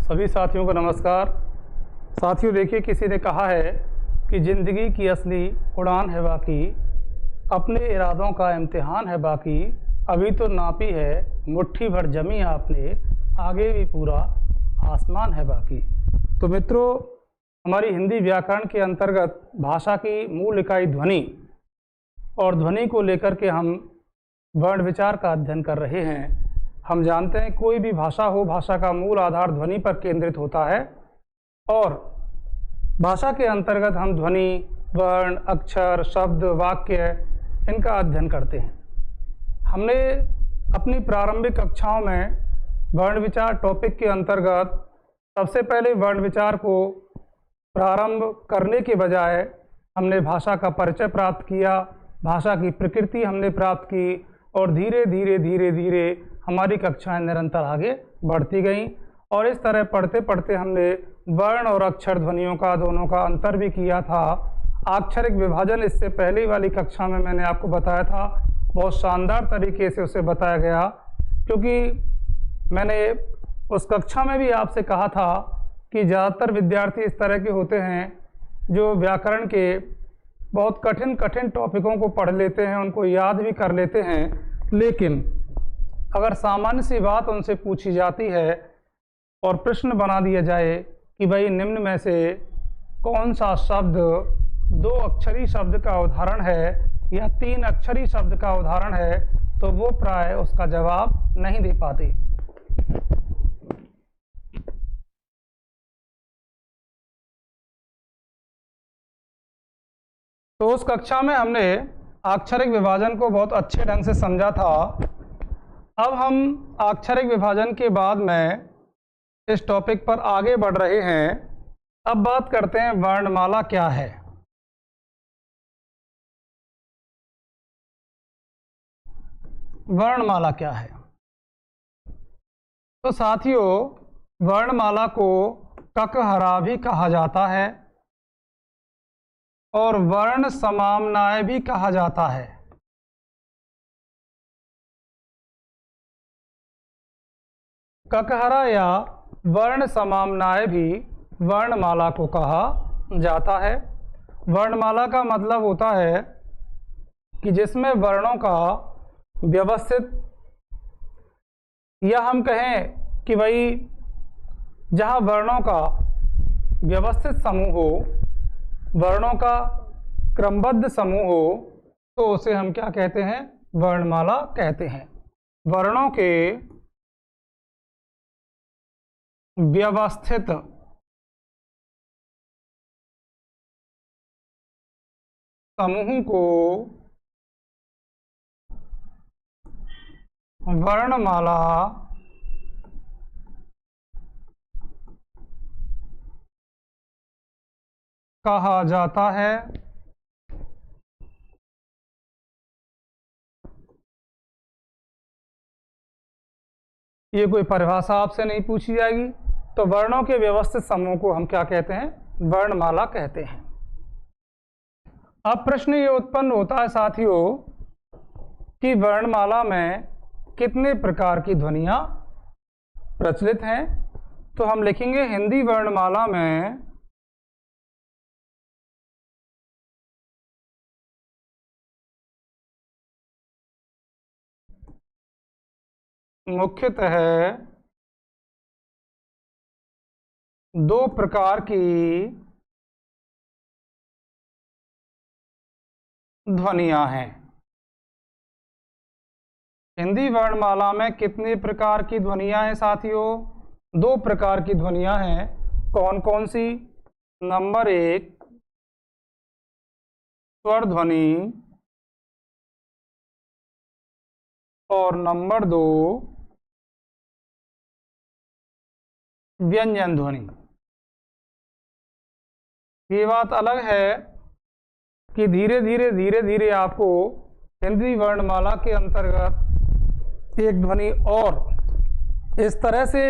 सभी साथियों को नमस्कार। साथियों देखिए, किसी ने कहा है कि ज़िंदगी की असली उड़ान है बाकी, अपने इरादों का इम्तिहान है बाकी, अभी तो नापी है मुट्ठी भर जमी आपने, आगे भी पूरा आसमान है बाकी। तो मित्रों, हमारी हिंदी व्याकरण के अंतर्गत भाषा की मूल इकाई ध्वनि और ध्वनि को लेकर के हम वर्ण विचार का अध्ययन कर रहे हैं। हम जानते हैं कोई भी भाषा हो, भाषा का मूल आधार ध्वनि पर केंद्रित होता है और भाषा के अंतर्गत हम ध्वनि, वर्ण, अक्षर, शब्द, वाक्य इनका अध्ययन करते हैं। हमने अपनी प्रारंभिक कक्षाओं में वर्ण विचार टॉपिक के अंतर्गत सबसे पहले वर्ण विचार को प्रारंभ करने के बजाय हमने भाषा का परिचय प्राप्त किया, भाषा की प्रकृति हमने प्राप्त की और धीरे धीरे हमारी कक्षाएं निरंतर आगे बढ़ती गईं और इस तरह पढ़ते पढ़ते हमने वर्ण और अक्षर ध्वनियों का दोनों का अंतर भी किया था। अक्षरिक विभाजन इससे पहले वाली कक्षा में मैंने आपको बताया था, बहुत शानदार तरीके से उसे बताया गया, क्योंकि मैंने उस कक्षा में भी आपसे कहा था कि ज़्यादातर विद्यार्थी इस तरह के होते हैं जो व्याकरण के बहुत कठिन टॉपिकों को पढ़ लेते हैं, उनको याद भी कर लेते हैं, लेकिन अगर सामान्य सी बात उनसे पूछी जाती है और प्रश्न बना दिया जाए कि भाई निम्न में से कौन सा शब्द 2 अक्षरी शब्द का उदाहरण है या 3 अक्षरी शब्द का उदाहरण है, तो वो प्राय उसका जवाब नहीं दे पाते। तो उस कक्षा में हमने अक्षरिक विभाजन को बहुत अच्छे ढंग से समझा था। अब हम अक्षरिक विभाजन के बाद में इस टॉपिक पर आगे बढ़ रहे हैं। अब बात करते हैं वर्णमाला क्या है। वर्णमाला क्या है? तो साथियों, वर्णमाला को ककहरा भी कहा जाता है और वर्ण समाम्नाय भी कहा जाता है। ककहरा या वर्ण समाम्नाय भी वर्णमाला को कहा जाता है। वर्णमाला का मतलब होता है कि जिसमें वर्णों का व्यवस्थित, या हम कहें कि भाई जहाँ वर्णों का व्यवस्थित समूह हो, वर्णों का क्रमबद्ध समूह हो, तो उसे हम क्या कहते हैं? वर्णमाला कहते हैं। वर्णों के व्यवस्थित समूह को वर्णमाला कहा जाता है। ये कोई परिभाषा आपसे नहीं पूछी जाएगी, तो वर्णों के व्यवस्थित समूह को हम क्या कहते हैं? वर्णमाला कहते हैं। अब प्रश्न ये उत्पन्न होता है साथियों कि वर्णमाला में कितने प्रकार की ध्वनियां प्रचलित हैं। तो हम लिखेंगे हिंदी वर्णमाला में मुख्यतः 2 प्रकार की ध्वनियां हैं। हिंदी वर्णमाला में कितने प्रकार की ध्वनियां हैं साथियों? 2 प्रकार की ध्वनियां हैं। कौन कौन सी? नंबर 1 स्वर ध्वनि और नंबर 2 व्यंजन ध्वनि। ये बात अलग है कि धीरे धीरे आपको हिंदी वर्णमाला के अंतर्गत एक ध्वनि और इस तरह से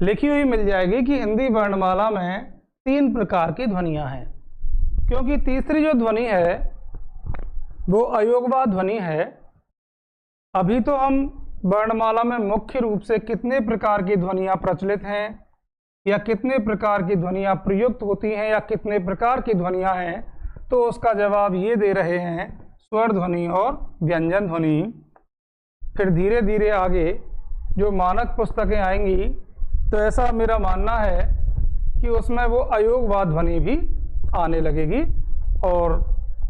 लिखी हुई मिल जाएगी कि हिंदी वर्णमाला में 3 प्रकार की ध्वनियां हैं, क्योंकि तीसरी जो ध्वनि है वो अयोगवाद ध्वनि है। अभी तो हम वर्णमाला में मुख्य रूप से कितने प्रकार की ध्वनियाँ प्रचलित हैं, या कितने प्रकार की ध्वनियाँ प्रयुक्त होती हैं, या कितने प्रकार की ध्वनियाँ हैं, तो उसका जवाब ये दे रहे हैं, स्वर ध्वनि और व्यंजन ध्वनि। फिर धीरे धीरे आगे जो मानक पुस्तकें आएंगी तो ऐसा मेरा मानना है कि उसमें वो अयोगवाद ध्वनि भी आने लगेगी, और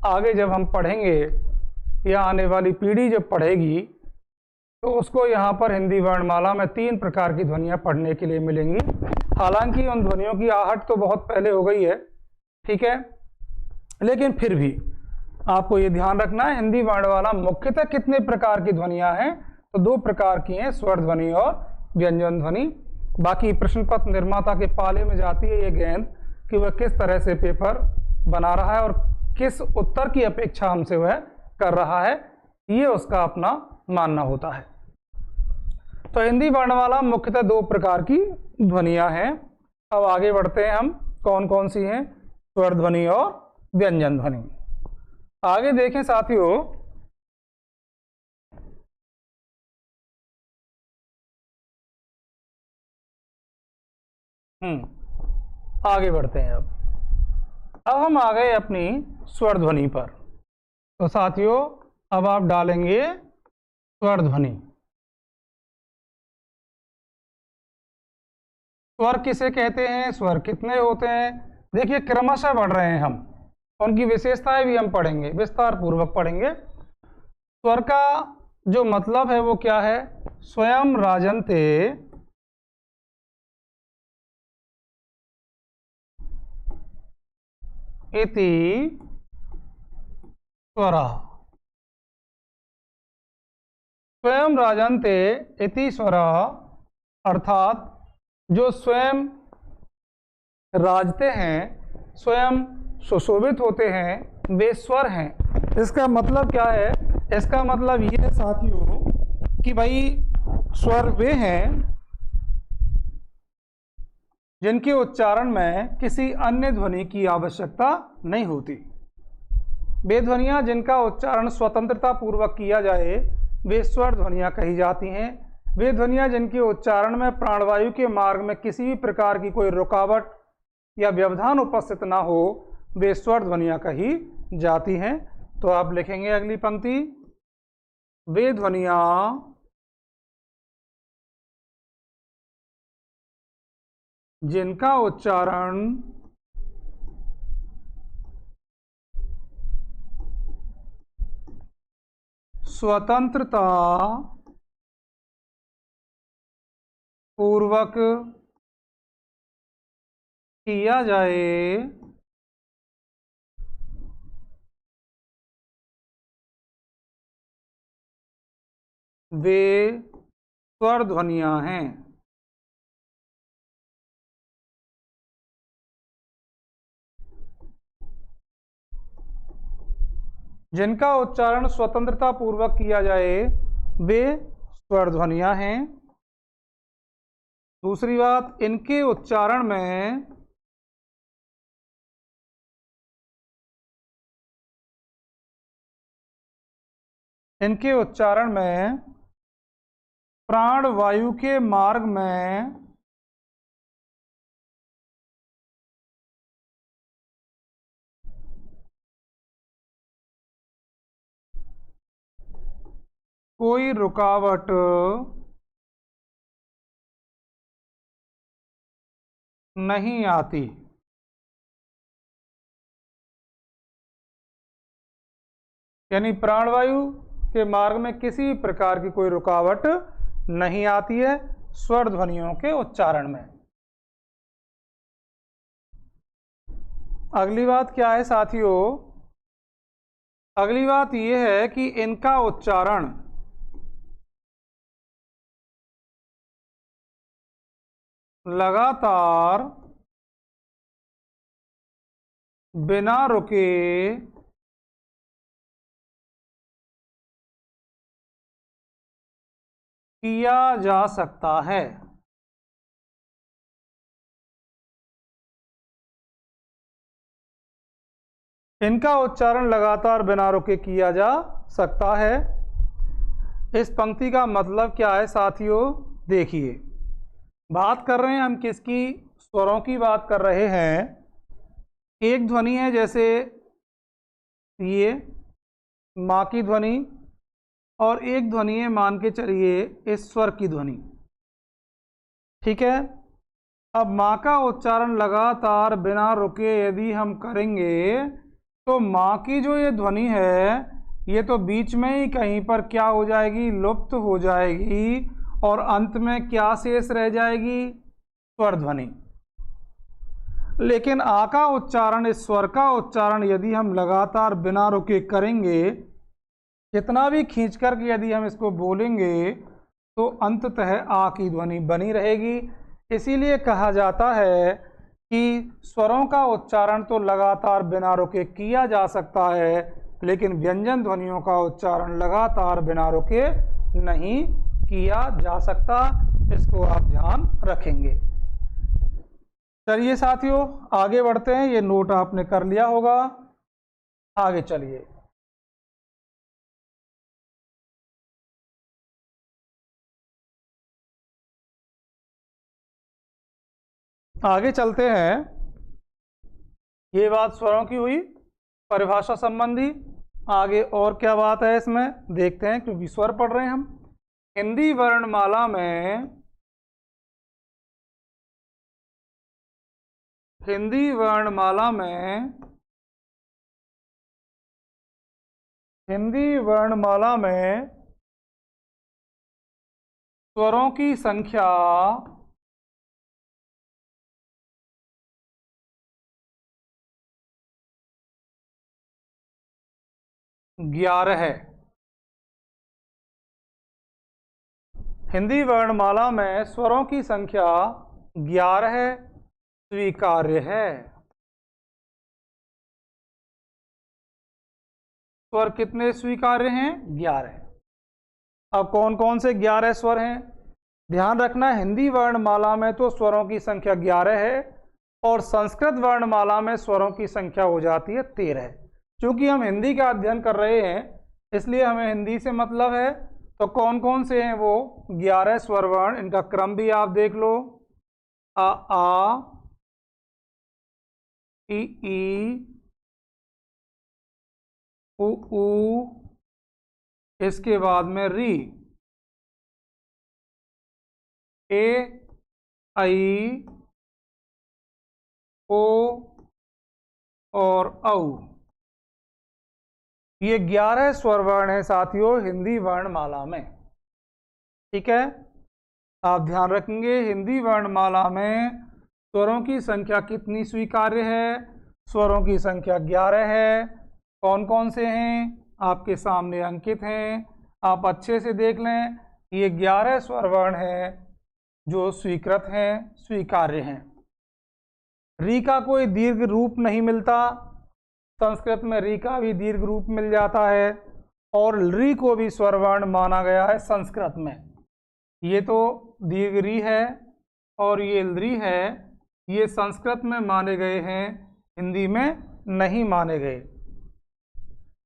आगे जब हम पढ़ेंगे या आने वाली पीढ़ी जब पढ़ेगी तो उसको यहाँ पर हिंदी वर्णमाला में 3 प्रकार की ध्वनियाँ पढ़ने के लिए मिलेंगी। हालांकि उन ध्वनियों की आहट तो बहुत पहले हो गई है, ठीक है, लेकिन फिर भी आपको ये ध्यान रखना है, हिंदी वर्णमाला मुख्यतः कितने प्रकार की ध्वनियाँ हैं, तो 2 प्रकार की हैं, स्वर ध्वनि और व्यंजन ध्वनि। बाकी प्रश्न पत्र निर्माता के पाले में जाती है ये गेंद कि वह किस तरह से पेपर बना रहा है और किस उत्तर की अपेक्षा हमसे वह कर रहा है, ये उसका अपना मानना होता है। तो हिंदी वर्णमाला मुख्यतः 2 प्रकार की ध्वनियाँ हैं। अब आगे बढ़ते हैं हम, कौन कौन सी हैं, स्वर ध्वनि और व्यंजन ध्वनि। आगे देखें साथियों, आगे बढ़ते हैं। अब हम आ गए अपनी स्वर ध्वनि पर। तो साथियों अब आप डालेंगे स्वर ध्वनि। स्वर किसे कहते हैं, स्वर कितने होते हैं, देखिए क्रमशः बढ़ रहे हैं हम, उनकी विशेषताएं भी हम पढ़ेंगे, विस्तार पूर्वक पढ़ेंगे। स्वर का जो मतलब है वो क्या है, स्वयं राजन्ते इति स्वरः। स्वयं राजन्ते इति स्वरः अर्थात जो स्वयं राजते हैं, स्वयं सुशोभित होते हैं, वे स्वर हैं। इसका मतलब क्या है, इसका मतलब ये है साथियों कि भाई स्वर वे हैं जिनके उच्चारण में किसी अन्य ध्वनि की आवश्यकता नहीं होती। वे ध्वनियाँ जिनका उच्चारण स्वतंत्रता पूर्वक किया जाए वे स्वर ध्वनियाँ कही जाती हैं। वे ध्वनियाँ जिनके उच्चारण में प्राणवायु के मार्ग में किसी भी प्रकार की कोई रुकावट या व्यवधान उपस्थित ना हो वे स्वर ध्वनियाँ कही जाती हैं। तो आप लिखेंगे अगली पंक्ति, वे ध्वनियाँ जिनका उच्चारण स्वतंत्रता पूर्वक किया जाए वे स्वर ध्वनियाँ हैं। जिनका उच्चारण स्वतंत्रता पूर्वक किया जाए वे स्वर ध्वनियाँ हैं। दूसरी बात, इनके उच्चारण में प्राण वायु के मार्ग में कोई रुकावट नहीं आती। यानी प्राणवायु के मार्ग में किसी प्रकार की कोई रुकावट नहीं आती है स्वर ध्वनियों के उच्चारण में। अगली बात क्या है साथियों, अगली बात यह है कि इनका उच्चारण लगातार बिना रुके किया जा सकता है। इनका उच्चारण लगातार बिना रुके किया जा सकता है। इस पंक्ति का मतलब क्या है साथियों? देखिए, बात कर रहे हैं हम किसकी? स्वरों की बात कर रहे हैं। एक ध्वनि है जैसे ये माँ की ध्वनि, और एक ध्वनि है मान के चलिए इस स्वर की ध्वनि, ठीक है। अब माँ का उच्चारण लगातार बिना रुके यदि हम करेंगे तो माँ की जो ये ध्वनि है ये तो बीच में ही कहीं पर क्या हो जाएगी? लुप्त हो जाएगी, और अंत में क्या शेष रह जाएगी? स्वर ध्वनि। लेकिन आ का उच्चारण, इस स्वर का उच्चारण यदि हम लगातार बिना रुके करेंगे, कितना भी खींच करके यदि हम इसको बोलेंगे तो अंततः आ की ध्वनि बनी रहेगी। इसीलिए कहा जाता है कि स्वरों का उच्चारण तो लगातार बिना रुके किया जा सकता है, लेकिन व्यंजन ध्वनियों का उच्चारण लगातार बिना रुके नहीं किया जा सकता। इसको आप ध्यान रखेंगे। चलिए साथियों, आगे बढ़ते हैं। ये नोट आपने कर लिया होगा। आगे चलिए, आगे चलते हैं। ये बात स्वरों की हुई, परिभाषा संबंधी। आगे और क्या बात है इसमें देखते हैं, क्योंकि स्वर पढ़ रहे हैं हम। हिंदी वर्णमाला में, हिंदी वर्णमाला में, हिंदी वर्णमाला में स्वरों की संख्या 11 है। हिंदी वर्णमाला में स्वरों की संख्या 11 स्वीकार्य है। स्वर कितने स्वीकार्य हैं? 11। अब कौन कौन से 11 स्वर हैं? ध्यान रखना, हिंदी वर्णमाला में तो स्वरों की संख्या 11 है, और संस्कृत वर्णमाला में स्वरों की संख्या हो जाती है 13। क्योंकि हम हिंदी का अध्ययन कर रहे हैं इसलिए हमें हिंदी से मतलब है। तो कौन कौन से हैं वो 11 स्वर वर्ण? इनका क्रम भी आप देख लो। आ ई उ, इसके बाद में री, ए आई ओ और औ। ये 11 स्वर वर्ण हैं साथियों हिंदी वर्णमाला में, ठीक है। आप ध्यान रखेंगे, हिंदी वर्णमाला में स्वरों की संख्या कितनी स्वीकार्य है? स्वरों की संख्या 11 है। कौन कौन से हैं? आपके सामने अंकित हैं, आप अच्छे से देख लें। ये 11 स्वर वर्ण हैं जो स्वीकृत हैं, स्वीकार्य हैं। री का कोई दीर्घ रूप नहीं मिलता। संस्कृत में री का भी दीर्घ रूप मिल जाता है, और री को भी स्वर वर्ण माना गया है संस्कृत में। ये तो दीर्घ री है और ये री है, ये संस्कृत में माने गए हैं, हिंदी में नहीं माने गए।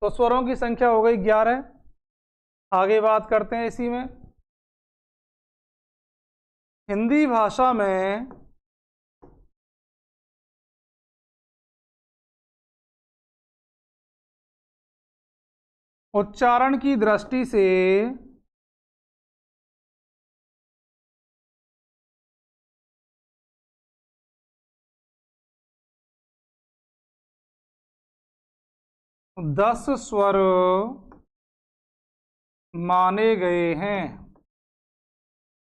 तो स्वरों की संख्या हो गई 11। आगे बात करते हैं इसी में। हिंदी भाषा में उच्चारण की दृष्टि से दस स्वर माने गए हैं।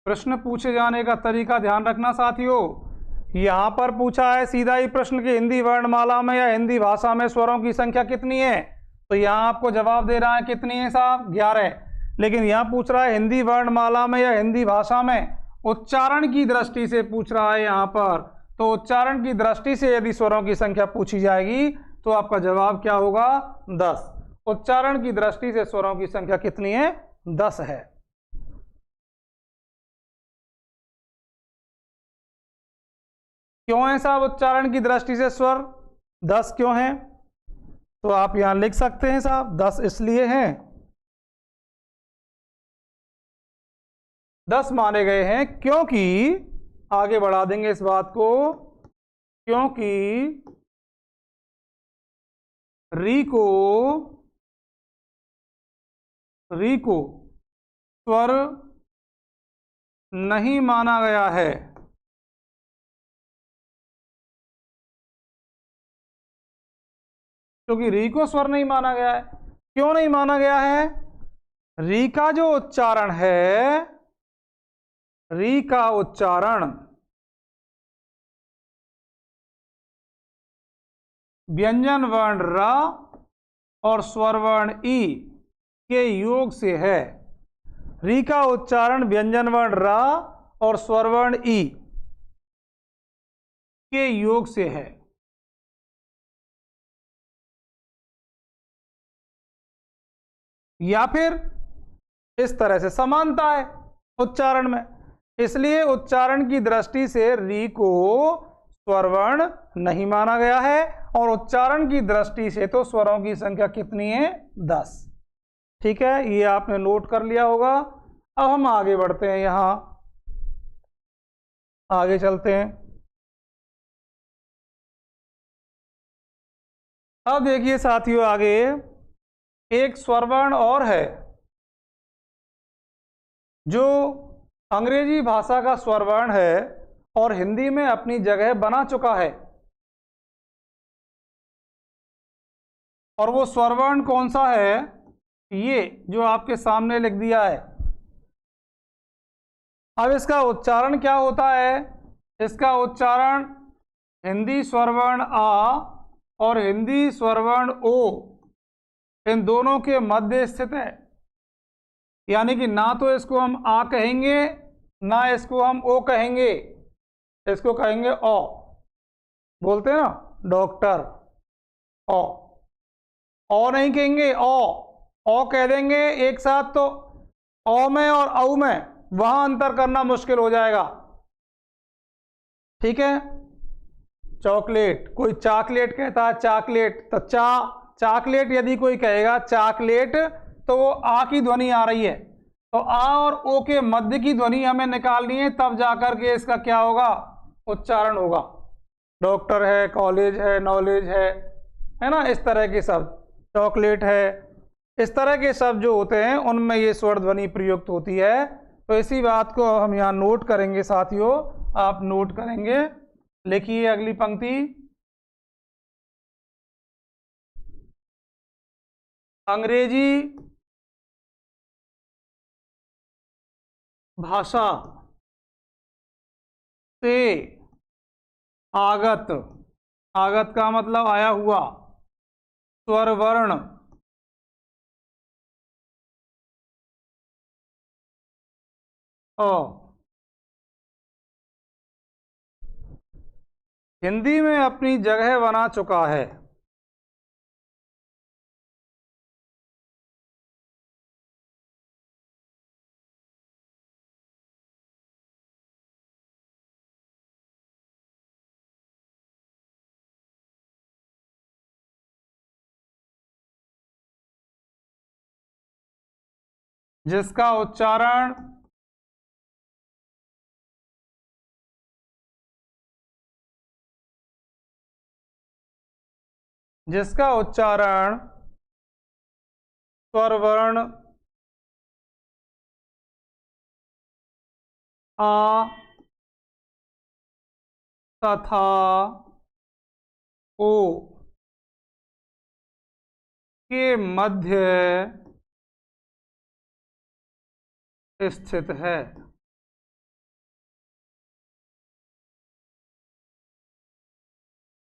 प्रश्न पूछे जाने का तरीका ध्यान रखना साथियों। यहां पर पूछा है सीधा ही प्रश्न कि हिंदी वर्णमाला में या हिंदी भाषा में स्वरों की संख्या कितनी है, तो यहां आपको जवाब दे रहा है कितनी है साहब? 11। लेकिन यहां पूछ रहा है हिंदी वर्णमाला में या हिंदी भाषा में, उच्चारण की दृष्टि से पूछ रहा है यहां पर। तो उच्चारण की दृष्टि से यदि स्वरों की संख्या पूछी जाएगी तो आपका जवाब क्या होगा? 10। उच्चारण की दृष्टि से स्वरों की संख्या कितनी है? 10 है। क्यों है साहब उच्चारण की दृष्टि से स्वर 10 क्यों है? तो आप यहां लिख सकते हैं साहब 10 इसलिए हैं 10 माने गए हैं, क्योंकि आगे बढ़ा देंगे इस बात को, क्योंकि री को स्वर नहीं माना गया है। क्योंकि री को स्वर नहीं माना गया है। क्यों नहीं माना गया है? री का जो उच्चारण है, री का उच्चारण व्यंजन वर्ण र और स्वर वर्ण ई के योग से है। री का उच्चारण व्यंजन वर्ण र और स्वर वर्ण ई के योग से है। या फिर इस तरह से समानता है उच्चारण में, इसलिए उच्चारण की दृष्टि से री को स्वरवर्ण नहीं माना गया है, और उच्चारण की दृष्टि से तो स्वरों की संख्या कितनी है? 10। ठीक है, ये आपने नोट कर लिया होगा। अब हम आगे बढ़ते हैं, यहां आगे चलते हैं। अब देखिए साथियों, आगे एक स्वरवर्ण और है जो अंग्रेजी भाषा का स्वरवर्ण है और हिंदी में अपनी जगह बना चुका है। और वो स्वरवर्ण कौन सा है? ये जो आपके सामने लिख दिया है। अब इसका उच्चारण क्या होता है? इसका उच्चारण हिंदी स्वरवर्ण आ और हिंदी स्वरवर्ण ओ, इन दोनों के मध्य स्थित है। यानी कि ना तो इसको हम आ कहेंगे, ना इसको हम ओ कहेंगे, इसको कहेंगे ओ। बोलते हैं ना डॉक्टर, ओ। ओ नहीं कहेंगे, ओ कह देंगे एक साथ तो ओ में और औ में वहां अंतर करना मुश्किल हो जाएगा। ठीक है, चॉकलेट, कोई चॉकलेट कहता है, चॉकलेट, तो चॉकलेट यदि कोई कहेगा चॉकलेट, तो वो आ की ध्वनि आ रही है, तो आ और ओ के मध्य की ध्वनि हमें निकालनी है, तब जाकर के इसका क्या होगा? उच्चारण होगा। डॉक्टर है, कॉलेज है, नॉलेज है ना, इस तरह के शब्द, चॉकलेट है, इस तरह के शब्द जो होते हैं उनमें ये स्वर ध्वनि प्रयुक्त होती है। तो इसी बात को हम यहाँ नोट करेंगे साथियों, आप नोट करेंगे। लिखिए अगली पंक्ति, अंग्रेजी भाषा से आगत, आगत का मतलब आया हुआ, स्वरवर्ण हिंदी में अपनी जगह बना चुका है। जिसका उच्चारण स्वरवर्ण आ तथा ओ के मध्य स्थित है।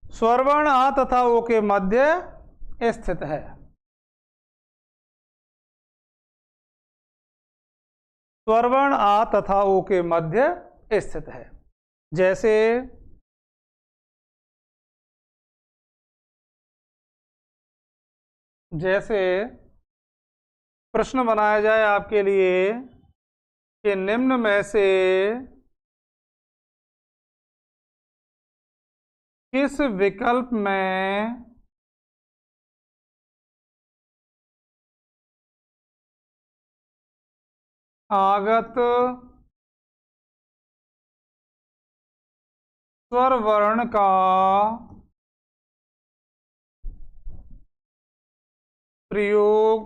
स्वरवर्ण आ तथा ओ के मध्य स्थित है। स्वरवर्ण आ तथा ओ के मध्य स्थित है। जैसे जैसे प्रश्न बनाया जाए आपके लिए कि निम्न में से किस विकल्प में आगत स्वर वर्ण का प्रयोग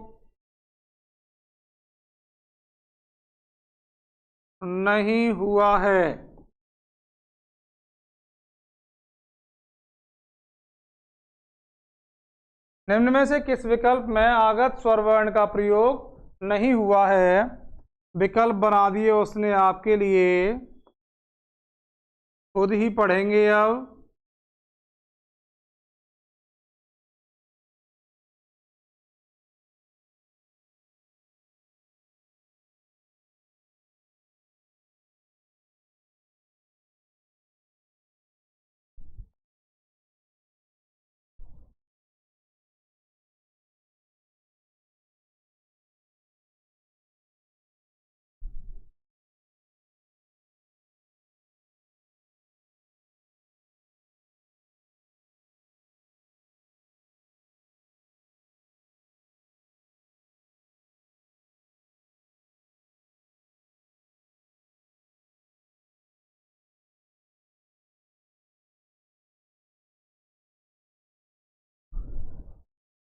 नहीं हुआ है। निम्न में से किस विकल्प में आगत स्वर वर्ण का प्रयोग नहीं हुआ है? विकल्प बना दिए उसने आपके लिए, खुद ही पढ़ेंगे अब।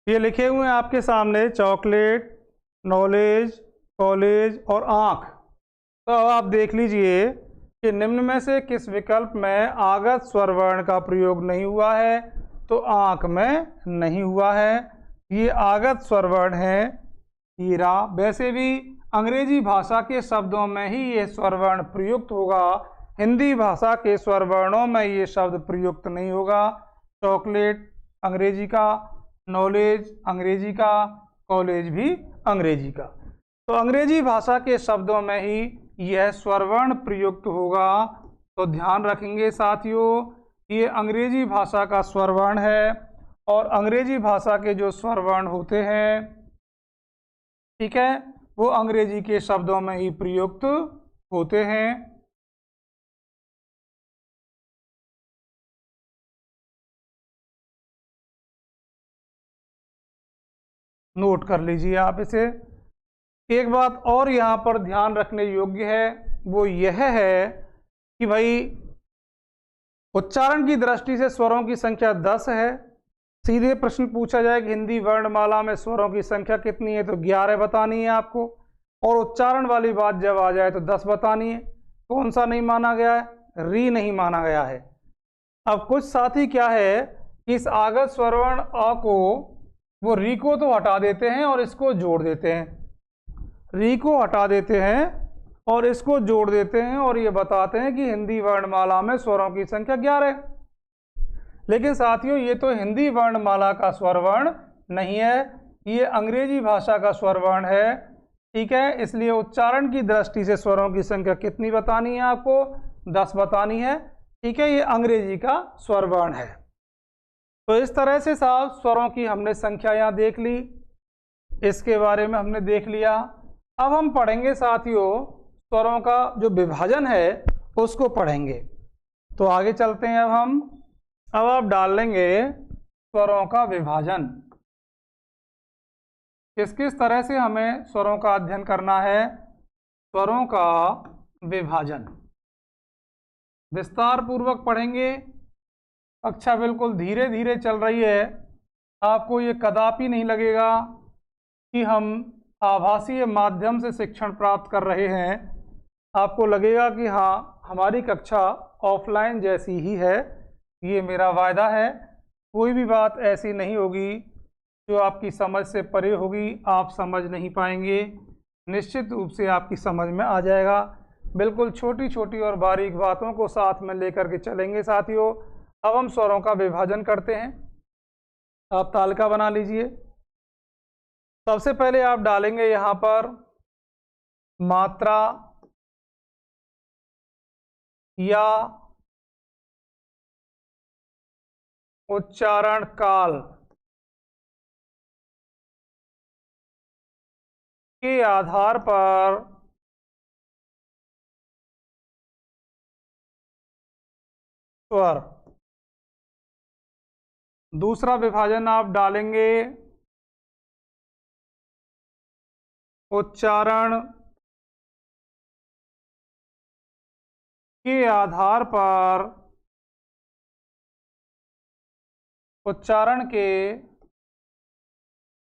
ये लिखे हुए हैं आपके सामने, चॉकलेट, नॉलेज, कॉलेज और आँख। तो अब आप देख लीजिए कि निम्न में से किस विकल्प में आगत स्वर वर्ण का प्रयोग नहीं हुआ है? तो आँख में नहीं हुआ है। ये आगत स्वर वर्ण है हीरा। वैसे भी अंग्रेजी भाषा के शब्दों में ही ये स्वर वर्ण प्रयुक्त होगा, हिंदी भाषा के स्वर वर्णों में ये शब्द प्रयुक्त नहीं होगा। चॉकलेट अंग्रेजी का, नॉलेज अंग्रेजी का, कॉलेज भी अंग्रेजी का। तो अंग्रेजी भाषा के शब्दों में ही यह स्वरवर्ण प्रयुक्त होगा। तो ध्यान रखेंगे साथियों, ये अंग्रेजी भाषा का स्वरवर्ण है और अंग्रेजी भाषा के जो स्वरवर्ण होते हैं, ठीक है, वो अंग्रेजी के शब्दों में ही प्रयुक्त होते हैं। नोट कर लीजिए आप इसे। एक बात और यहाँ पर ध्यान रखने योग्य है, वो यह है कि भाई उच्चारण की दृष्टि से स्वरों की संख्या 10 है। सीधे प्रश्न पूछा जाए कि हिंदी वर्णमाला में स्वरों की संख्या कितनी है, तो 11 बतानी है आपको। और उच्चारण वाली बात जब आ जाए तो 10 बतानी है। कौन सा नहीं माना गया है? री नहीं माना गया है। अब कुछ साथी क्या है कि इस आगत स्वरवर्ण अ को, वो री को तो हटा देते हैं और इसको जोड़ देते हैं। री को हटा देते हैं और इसको जोड़ देते हैं और ये बताते हैं कि हिंदी वर्णमाला में स्वरों की संख्या 11 है। लेकिन साथियों, ये तो हिंदी वर्णमाला का स्वरवर्ण नहीं है, ये अंग्रेजी भाषा का स्वरवर्ण है। ठीक है, इसलिए उच्चारण की दृष्टि से स्वरों की संख्या कितनी बतानी है आपको? 10 बतानी है। ठीक है, ये अंग्रेजी का स्वरवर्ण है। तो इस तरह से साहब स्वरों की हमने संख्या यहाँ देख ली, इसके बारे में हमने देख लिया। अब हम पढ़ेंगे साथियों स्वरों का जो विभाजन है उसको पढ़ेंगे। तो आगे चलते हैं अब आप डाल लेंगे स्वरों का विभाजन। किस किस तरह से हमें स्वरों का अध्ययन करना है? स्वरों का विभाजन विस्तार पूर्वक पढ़ेंगे। कक्षा बिल्कुल धीरे धीरे चल रही है, आपको ये कदापि नहीं लगेगा कि हम आभासीय माध्यम से शिक्षण प्राप्त कर रहे हैं। आपको लगेगा कि हाँ, हमारी कक्षा ऑफलाइन जैसी ही है। ये मेरा वायदा है। कोई भी बात ऐसी नहीं होगी जो आपकी समझ से परे होगी, आप समझ नहीं पाएंगे। निश्चित रूप से आपकी समझ में आ जाएगा। बिल्कुल छोटी छोटी और बारीक बातों को साथ में लेकर के चलेंगे साथियों। अब हम स्वरों का विभाजन करते हैं। आप तालिका बना लीजिए। सबसे पहले आप डालेंगे यहाँ पर मात्रा या उच्चारण काल के आधार पर स्वर। दूसरा विभाजन आप डालेंगे उच्चारण के आधार पर उच्चारण के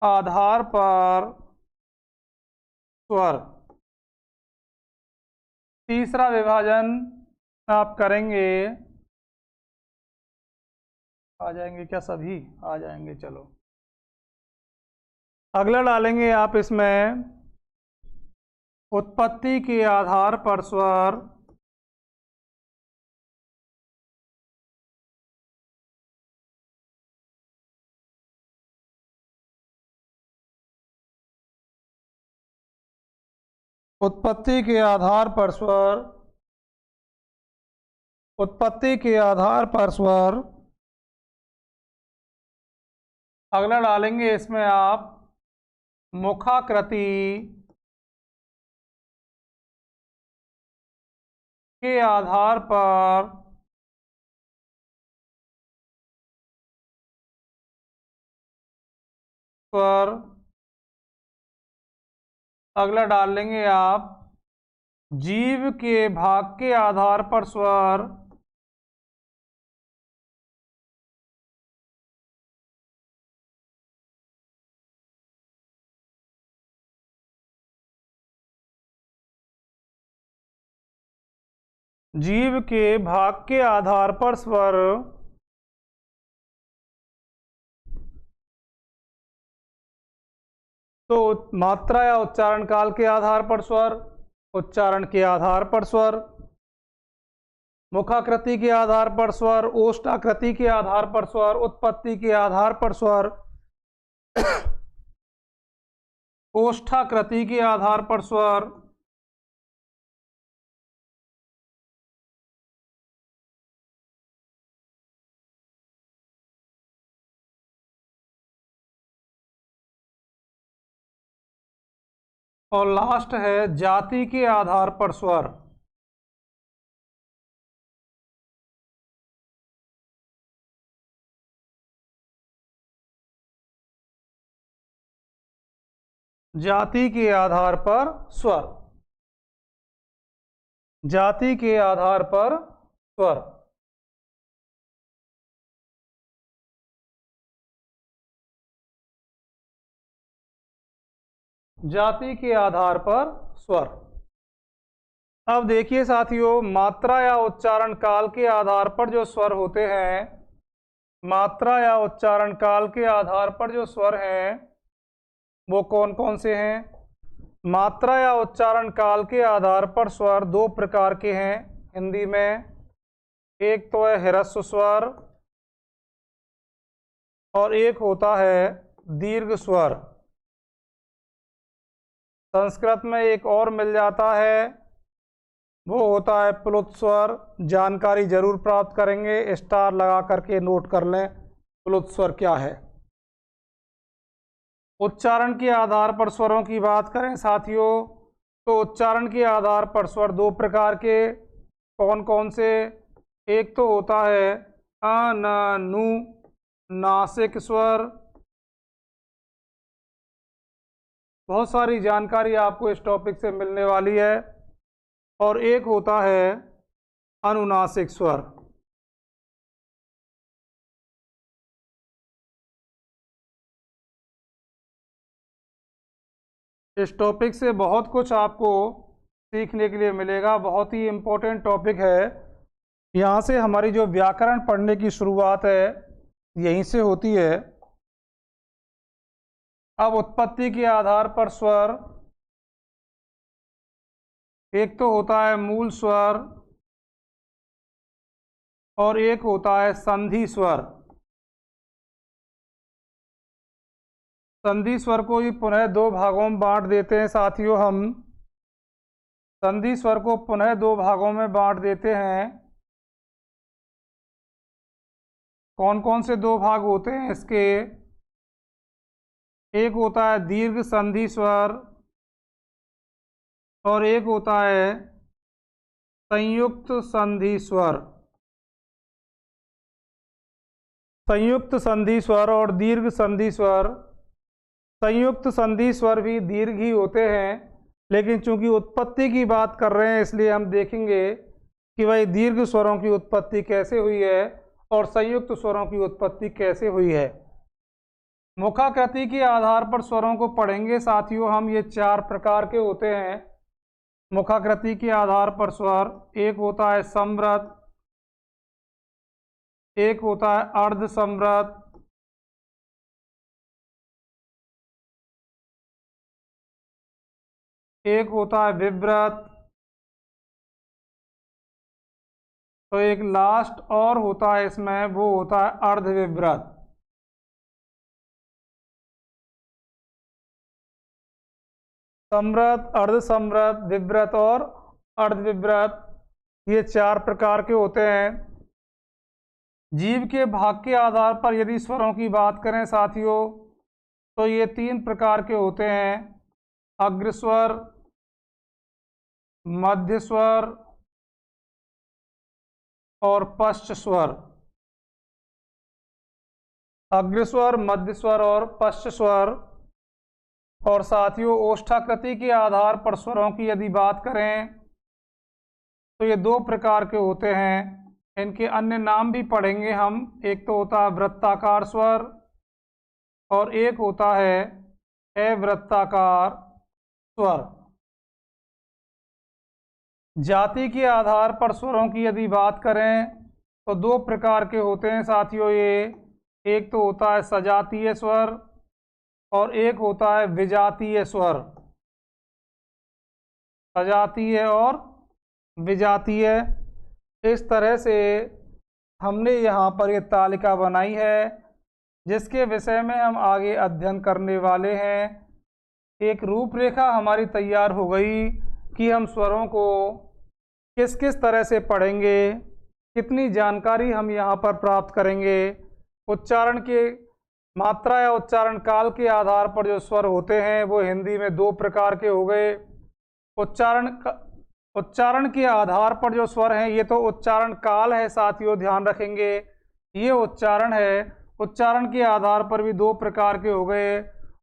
आधार पर स्वर। तीसरा विभाजन आप करेंगे, आ जाएंगे क्या सभी? आ जाएंगे, चलो। अगला डालेंगे आप इसमें उत्पत्ति के आधार पर स्वर। उत्पत्ति के आधार पर स्वर, उत्पत्ति के आधार पर स्वर। अगला डालेंगे इसमें आप मुखाकृति के आधार पर स्वर। अगला डाल लेंगे आप जीव के भाग के आधार पर स्वर। जीव के भाग के आधार पर स्वर। तो मात्रा या उच्चारण काल के आधार पर स्वर, उच्चारण के आधार पर स्वर, मुखाकृति के आधार पर स्वर, ओष्ठाकृति के आधार पर स्वर, उत्पत्ति के आधार पर स्वर, ओष्ठाकृति के आधार पर स्वर, और लास्ट है जाति के आधार पर स्वर। जाति के आधार पर स्वर, जाति के आधार पर स्वर। जाति के आधार पर स्वर। अब देखिए साथियों, मात्रा या उच्चारण काल के आधार पर जो स्वर होते हैं, मात्रा या उच्चारण काल के आधार पर जो स्वर हैं वो कौन कौन से हैं? मात्रा या उच्चारण काल के आधार पर स्वर दो प्रकार के हैं हिंदी में। एक तो है ह्रस्व स्वर और एक होता है दीर्घ स्वर। संस्कृत में एक और मिल जाता है, वो होता है प्लुत स्वर। जानकारी जरूर प्राप्त करेंगे, स्टार लगा करके नोट कर लें प्लुत स्वर क्या है। उच्चारण के आधार पर स्वरों की बात करें साथियों, तो उच्चारण के आधार पर स्वर दो प्रकार के कौन कौन से? एक तो होता है अ न नु नासिक स्वर। बहुत सारी जानकारी आपको इस टॉपिक से मिलने वाली है। और एक होता है अनुनासिक स्वर। इस टॉपिक से बहुत कुछ आपको सीखने के लिए मिलेगा, बहुत ही इम्पोर्टेंट टॉपिक है। यहाँ से हमारी जो व्याकरण पढ़ने की शुरुआत है यहीं से होती है। अब उत्पत्ति के आधार पर स्वर, एक तो होता है मूल स्वर और एक होता है संधि स्वर। संधि स्वर को ही पुनः दो भागों में बांट देते हैं साथियों हम। संधि स्वर को पुनः दो भागों में बांट देते हैं। कौन कौन से दो भाग होते हैं इसके? एक होता है दीर्घ संधि स्वर और एक होता है संयुक्त संधि स्वर। संयुक्त संधि स्वर और दीर्घ संधि स्वर। संयुक्त संधि स्वर भी दीर्घ ही होते हैं, लेकिन चूंकि उत्पत्ति की बात कर रहे हैं इसलिए हम देखेंगे कि भाई दीर्घ स्वरों की उत्पत्ति कैसे हुई है और संयुक्त स्वरों की उत्पत्ति कैसे हुई है। मुखाकृति के आधार पर स्वरों को पढ़ेंगे साथियों हम। ये 4 प्रकार के होते हैं मुखाकृति के आधार पर स्वर। एक होता है समृत, एक होता है अर्ध समृत, एक होता है विव्रत, तो एक लास्ट और होता है इसमें, वो होता है अर्धविव्रत। समृत, अर्धसमृत, विव्रत और अर्धविव्रत, ये 4 प्रकार के होते हैं। जीव के भाग के आधार पर यदि स्वरों की बात करें साथियों तो ये 3 प्रकार के होते हैं। अग्रस्वर, मध्य स्वर और पश्च स्वर। अग्रस्वर, मध्य स्वर और पश्च स्वर। और साथियों ओष्ठाकृति के आधार पर स्वरों की यदि बात करें तो ये 2 प्रकार के होते हैं। इनके अन्य नाम भी पढ़ेंगे हम। एक तो होता है वृत्ताकार स्वर और एक होता है अवृत्ताकार स्वर। जाति के आधार पर स्वरों की यदि बात करें तो 2 प्रकार के होते हैं साथियों ये। एक तो होता है सजातीय स्वर और एक होता है विजातीय स्वर। सजातीय और विजातीय, इस तरह से हमने यहाँ पर ये तालिका बनाई है जिसके विषय में हम आगे अध्ययन करने वाले हैं। एक रूपरेखा हमारी तैयार हो गई कि हम स्वरों को किस किस तरह से पढ़ेंगे, कितनी जानकारी हम यहाँ पर प्राप्त करेंगे। उच्चारण के मात्रा या उच्चारण काल के आधार पर जो स्वर होते हैं वो हिंदी में 2 प्रकार के हो गए। उच्चारण के आधार पर जो स्वर हैं ये तो उच्चारण काल है साथियों, ध्यान रखेंगे। ये उच्चारण है, उच्चारण के आधार पर भी 2 प्रकार के हो गए।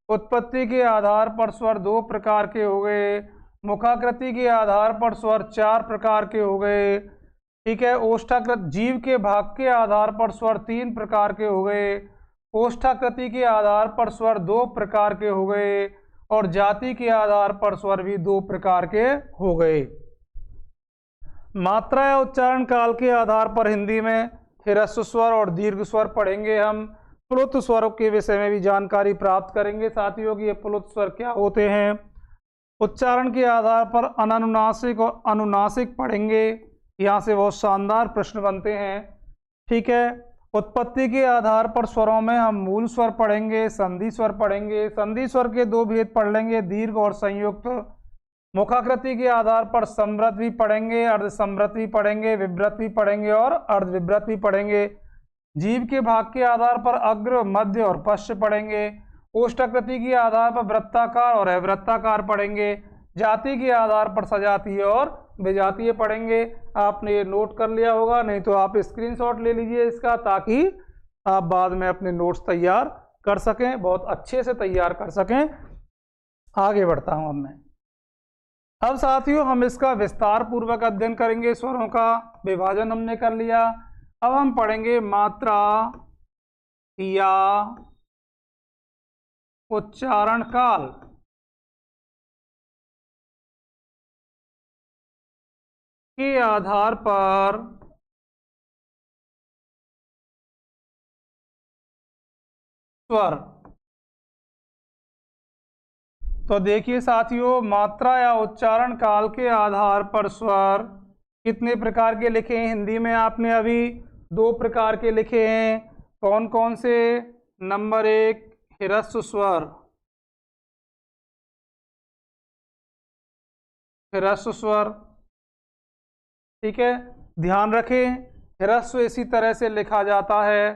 उत्पत्ति के आधार पर स्वर 2 प्रकार के हो गए। मुखाकृति के आधार पर स्वर 4 प्रकार के हो गए। ठीक है। ओष्ठाकृत, जीव के भाग के आधार पर स्वर 3 प्रकार के हो गए। ओष्ठाकृति के आधार पर स्वर 2 प्रकार के हो गए और जाति के आधार पर स्वर भी 2 प्रकार के हो गए। मात्रा या उच्चारण काल के आधार पर हिंदी में ह्रस्व स्वर और दीर्घ स्वर पढ़ेंगे हम। प्लुत स्वरों के विषय में भी जानकारी प्राप्त करेंगे साथियों कि ये प्लुत स्वर क्या होते हैं। उच्चारण के आधार पर अनानुनासिक और अनुनासिक पढ़ेंगे। यहाँ से बहुत शानदार प्रश्न बनते हैं। ठीक है। उत्पत्ति के आधार पर स्वरों में हम मूल स्वर पढ़ेंगे, संधि स्वर पढ़ेंगे। संधि स्वर के 2 भेद पढ़ लेंगे, दीर्घ और संयुक्त। मुखाकृति के आधार पर समृत भी पढ़ेंगे, अर्धसमृत भी पढ़ेंगे, विव्रत भी पढ़ेंगे और अर्धविव्रत भी पढ़ेंगे। जीव के भाग के आधार पर अग्र, मध्य और पश्च पढ़ेंगे। ओष्ठाकृति के आधार पर वृत्ताकार और अवृत्ताकार पढ़ेंगे। जाति के आधार पर सजातीय और विजातीय पढ़ेंगे। आपने ये नोट कर लिया होगा, नहीं तो आप स्क्रीनशॉट ले लीजिए इसका, ताकि आप बाद में अपने नोट्स तैयार कर सकें, बहुत अच्छे से तैयार कर सकें। आगे बढ़ता हूं अब मैं। अब साथियों हम इसका विस्तार पूर्वक अध्ययन करेंगे। स्वरों का विभाजन हमने कर लिया। अब हम पढ़ेंगे मात्रा या उच्चारण काल। के आधार पर स्वर। तो देखिए साथियों, मात्रा या उच्चारण काल के आधार पर स्वर कितने प्रकार के लिखे हैं हिंदी में आपने अभी? 2 प्रकार के लिखे हैं। कौन कौन से? नंबर 1 ह्रस्व स्वर। ह्रस्व स्वर, ठीक है, ध्यान रखें ह्रस्व इसी तरह से लिखा जाता है।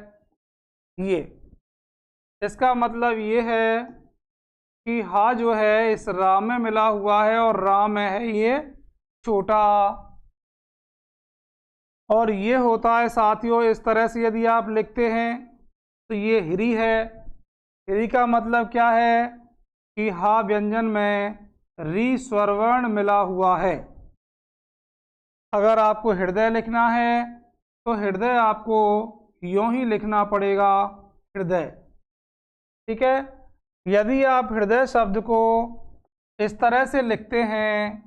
ये इसका मतलब ये है कि हा जो है इस रा में मिला हुआ है और रा में है ये छोटा। और ये होता है साथियों इस तरह से, यदि आप लिखते हैं तो ये हिरी है। हिरी का मतलब क्या है कि हा व्यंजन में री स्वरवर्ण मिला हुआ है। अगर आपको हृदय लिखना है तो हृदय आपको यूं ही लिखना पड़ेगा हृदय। ठीक है, यदि आप हृदय शब्द को इस तरह से लिखते हैं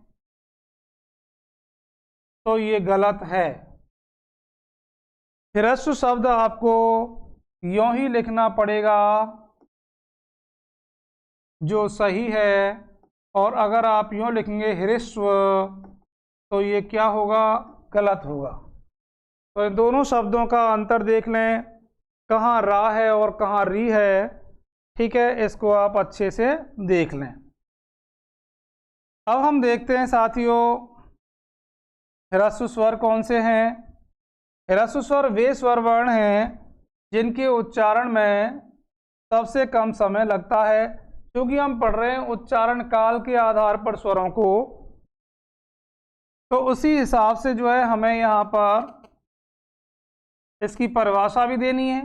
तो ये गलत है। ह्रस्व शब्द आपको यूं ही लिखना पड़ेगा जो सही है, और अगर आप यूं लिखेंगे ह्रस्व तो ये क्या होगा, गलत होगा। तो इन दोनों शब्दों का अंतर देख लें, कहाँ रा है और कहाँ री है। ठीक है, इसको आप अच्छे से देख लें। अब हम देखते हैं साथियों, ह्रस्व स्वर कौन से हैं। ह्रस्व स्वर वे स्वर वर्ण हैं जिनके उच्चारण में सबसे कम समय लगता है। क्योंकि हम पढ़ रहे हैं उच्चारण काल के आधार पर स्वरों को, तो उसी हिसाब से जो है हमें यहाँ पर इसकी परिभाषा भी देनी है।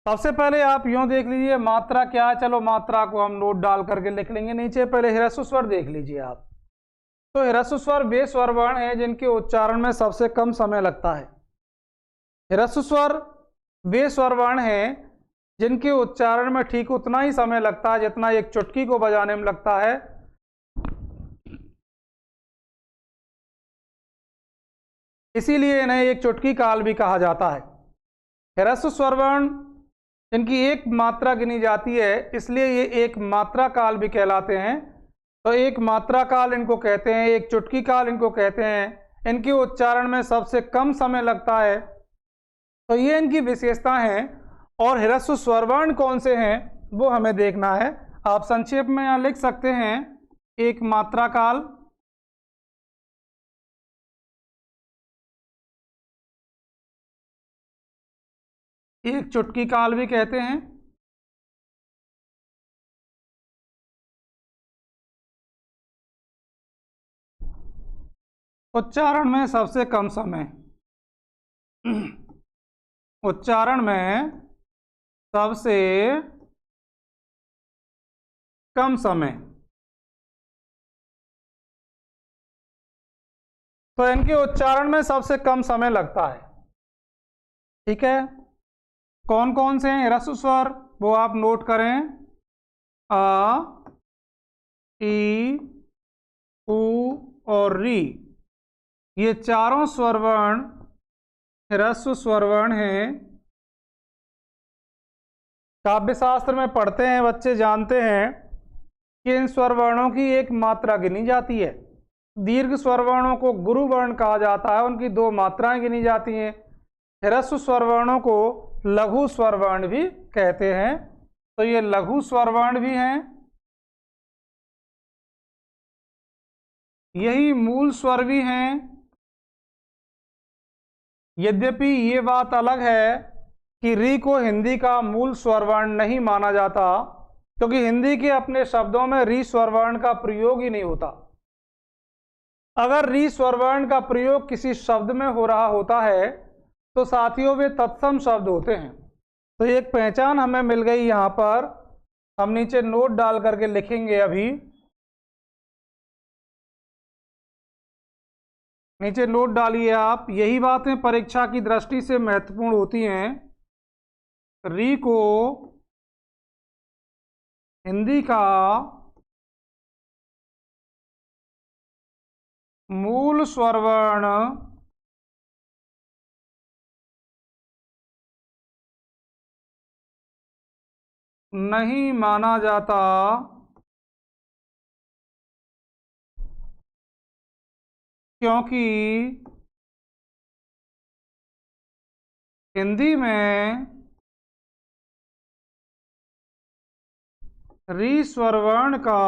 सबसे पहले आप यूं देख लीजिए मात्रा क्या है। चलो मात्रा को हम नोट डाल करके लिख लेंगे नीचे। पहले ह्रस्व स्वर देख लीजिए आप। तो ह्रस्व स्वर वे स्वर वर्ण हैं जिनके उच्चारण में सबसे कम समय लगता है। ह्रस्व स्वर वे स्वर वर्ण हैं जिनके उच्चारण में ठीक उतना ही समय लगता है जितना एक चुटकी को बजाने में लगता है। इसीलिए इन्हें एक चुटकी काल भी कहा जाता है। ह्रस्व स्वर वर्ण इनकी एक मात्रा गिनी जाती है, इसलिए ये एक मात्रा काल भी कहलाते हैं। तो एक मात्रा काल इनको कहते हैं, एक चुटकी काल इनको कहते हैं। इनके उच्चारण में सबसे कम समय लगता है। तो ये इनकी विशेषता हैं। और ह्रस्व स्वर वर्ण कौन से हैं वो हमें देखना है। आप संक्षेप में यहाँ लिख सकते हैं, एक मात्रा काल, एक चुटकी काल भी कहते हैं, उच्चारण में सबसे कम समय, उच्चारण में सबसे कम समय। तो इनके उच्चारण में सबसे कम समय लगता है। ठीक है, कौन कौन से हैं ह्रस्व स्वर वो आप नोट करें। अ, ई, उ और री, ये चारों स्वरवर्ण ह्रस्व स्वरवर्ण हैं। काव्यशास्त्र में पढ़ते हैं बच्चे, जानते हैं कि इन स्वरवर्णों की एक मात्रा गिनी जाती है। दीर्घ स्वरवर्णों को गुरु वर्ण कहा जाता है, उनकी 2 मात्राएं गिनी जाती हैं। ह्रस्व स्वरवर्णों को लघु स्वरवर्ण भी कहते हैं। तो ये लघु स्वरवर्ण भी हैं, यही मूल स्वर भी हैं। यद्यपि ये बात अलग है कि री को हिंदी का मूल स्वरवर्ण नहीं माना जाता, क्योंकि हिंदी के अपने शब्दों में री स्वरवर्ण का प्रयोग ही नहीं होता। अगर री स्वरवर्ण का प्रयोग किसी शब्द में हो रहा होता है तो साथियों वे तत्सम शब्द होते हैं। तो एक पहचान हमें मिल गई। यहाँ पर हम नीचे नोट डाल करके लिखेंगे, अभी नीचे नोट डालिए आप। यही बातें परीक्षा की दृष्टि से महत्वपूर्ण होती हैं। री को हिंदी का मूल स्वरवर्ण नहीं माना जाता, क्योंकि हिंदी में री स्वरवर्ण का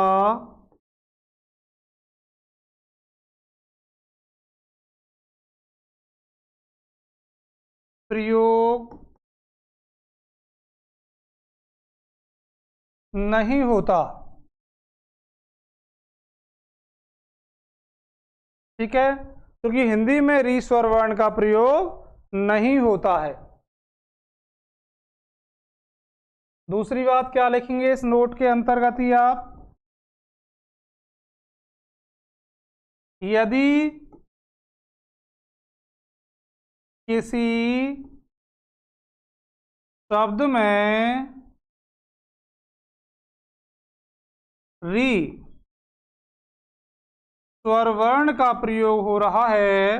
प्रयोग नहीं होता। ठीक है, क्योंकि हिंदी में री स्वरवर्ण का प्रयोग नहीं होता है। दूसरी बात क्या लिखेंगे इस नोट के अंतर्गत ही आप, यदि किसी शब्द में री स्वर वर्ण का प्रयोग हो रहा है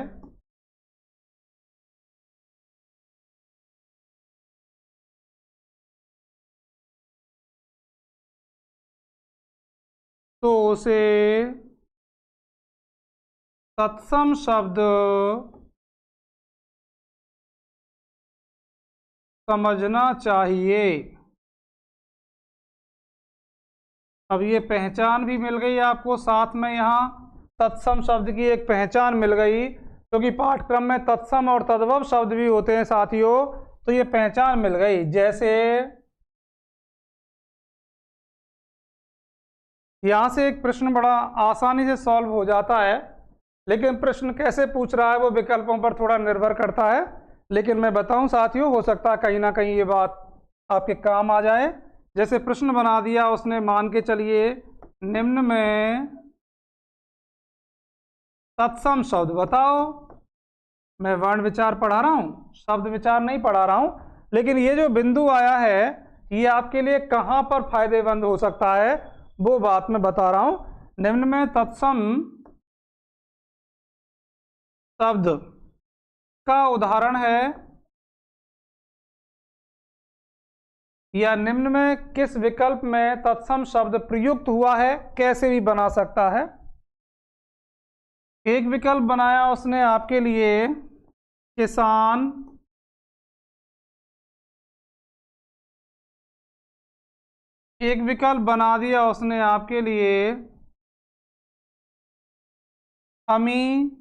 तो उसे तत्सम शब्द समझना चाहिए। अब ये पहचान भी मिल गई आपको, साथ में यहाँ तत्सम शब्द की एक पहचान मिल गई, क्योंकि पाठ्यक्रम में तत्सम और तद्भव शब्द भी होते हैं साथियों, तो ये पहचान मिल गई। जैसे यहाँ से एक प्रश्न बड़ा आसानी से सॉल्व हो जाता है, लेकिन प्रश्न कैसे पूछ रहा है वो विकल्पों पर थोड़ा निर्भर करता है, लेकिन मैं बताऊं साथियों, हो सकता है कहीं ना कहीं ये बात आपके काम आ जाए। जैसे प्रश्न बना दिया उसने, मान के चलिए निम्न में तत्सम शब्द बताओ। मैं वर्ण विचार पढ़ा रहा हूँ, शब्द विचार नहीं पढ़ा रहा हूँ, लेकिन ये जो बिंदु आया है ये आपके लिए कहाँ पर फायदेमंद हो सकता है वो बात मैं बता रहा हूँ। निम्न में तत्सम शब्द का उदाहरण है, या निम्न में किस विकल्प में तत्सम शब्द प्रयुक्त हुआ है, कैसे भी बना सकता है। एक विकल्प बनाया उसने आपके लिए किसान, एक विकल्प बना दिया उसने आपके लिए अमी,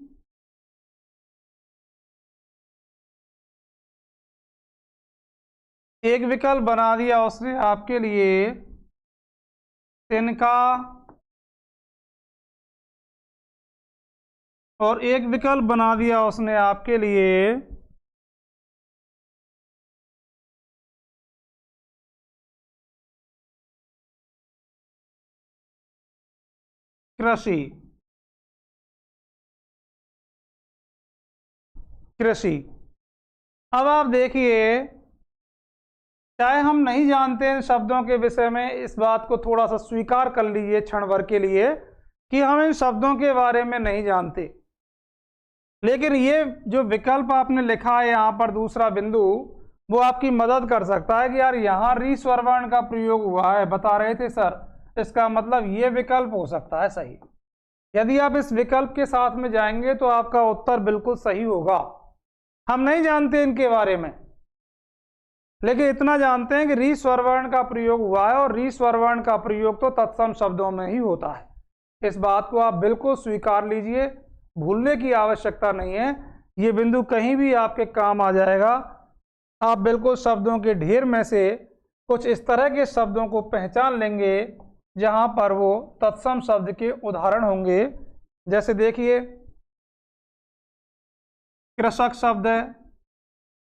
एक विकल्प बना दिया उसने आपके लिए तिनका, और एक विकल्प बना दिया उसने आपके लिए कृषि। कृषि। अब आप देखिए, चाहे हम नहीं जानते इन शब्दों के विषय में, इस बात को थोड़ा सा स्वीकार कर लीजिए क्षण भर के लिए कि हम इन शब्दों के बारे में नहीं जानते, लेकिन ये जो विकल्प आपने लिखा है यहाँ पर दूसरा बिंदु, वो आपकी मदद कर सकता है कि यार यहाँ री स्वर वर्ण का प्रयोग हुआ है, बता रहे थे सर, इसका मतलब ये विकल्प हो सकता है सही। यदि आप इस विकल्प के साथ में जाएंगे तो आपका उत्तर बिल्कुल सही होगा। हम नहीं जानते इनके बारे में, लेकिन इतना जानते हैं कि री स्वर वर्ण का प्रयोग हुआ है, और री स्वर वर्ण का प्रयोग तो तत्सम शब्दों में ही होता है। इस बात को आप बिल्कुल स्वीकार लीजिए, भूलने की आवश्यकता नहीं है। ये बिंदु कहीं भी आपके काम आ जाएगा। आप बिल्कुल शब्दों के ढेर में से कुछ इस तरह के शब्दों को पहचान लेंगे जहां पर वो तत्सम शब्द के उदाहरण होंगे। जैसे देखिए, कृषक शब्द है,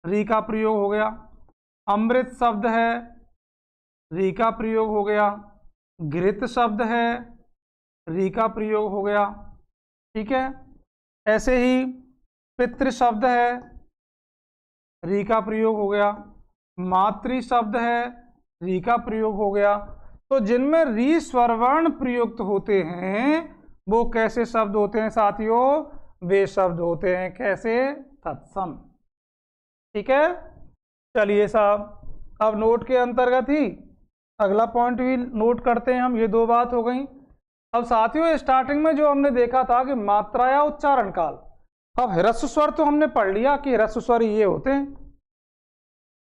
री का प्रयोग हो गया। अमृत शब्द है, री का प्रयोग हो गया। घृत शब्द है, री का प्रयोग हो गया। ठीक है, ऐसे ही पितृ शब्द है, री का प्रयोग हो गया। मातृ शब्द है, री का प्रयोग हो गया। तो जिनमें री स्वर वर्ण प्रयुक्त होते हैं वो कैसे शब्द होते हैं साथियों? वे शब्द होते हैं कैसे? तत्सम। ठीक है, चलिए साहब, अब नोट के अंतर्गत ही अगला पॉइंट भी नोट करते हैं हम। ये दो बात हो गई। अब साथियों, स्टार्टिंग में जो हमने देखा था कि मात्रा या उच्चारण काल, अब ह्रस्व स्वर तो हमने पढ़ लिया कि ह्रस्व स्वर ये होते हैं।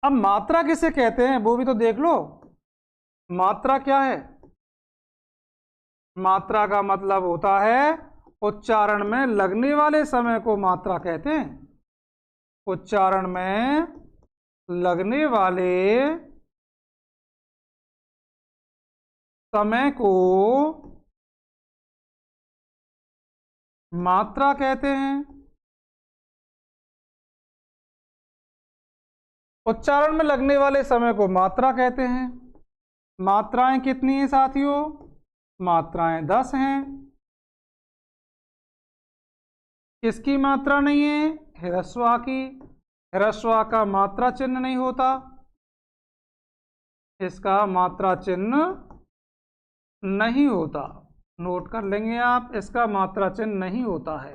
अब मात्रा किसे कहते हैं वो भी तो देख लो। मात्रा क्या है? मात्रा का मतलब होता है उच्चारण में लगने वाले समय को मात्रा कहते हैं। उच्चारण में लगने वाले समय को मात्रा कहते हैं। उच्चारण में लगने वाले समय को मात्रा कहते हैं। मात्राएं कितनी हैं साथियों? मात्राएं 10 हैं। किसकी मात्रा नहीं है? ह्रस्व आ की। ह्रस्व आ का मात्रा चिन्ह नहीं होता, इसका मात्रा चिन्ह नहीं होता। नोट कर लेंगे आप, इसका मात्रा चिन्ह नहीं होता है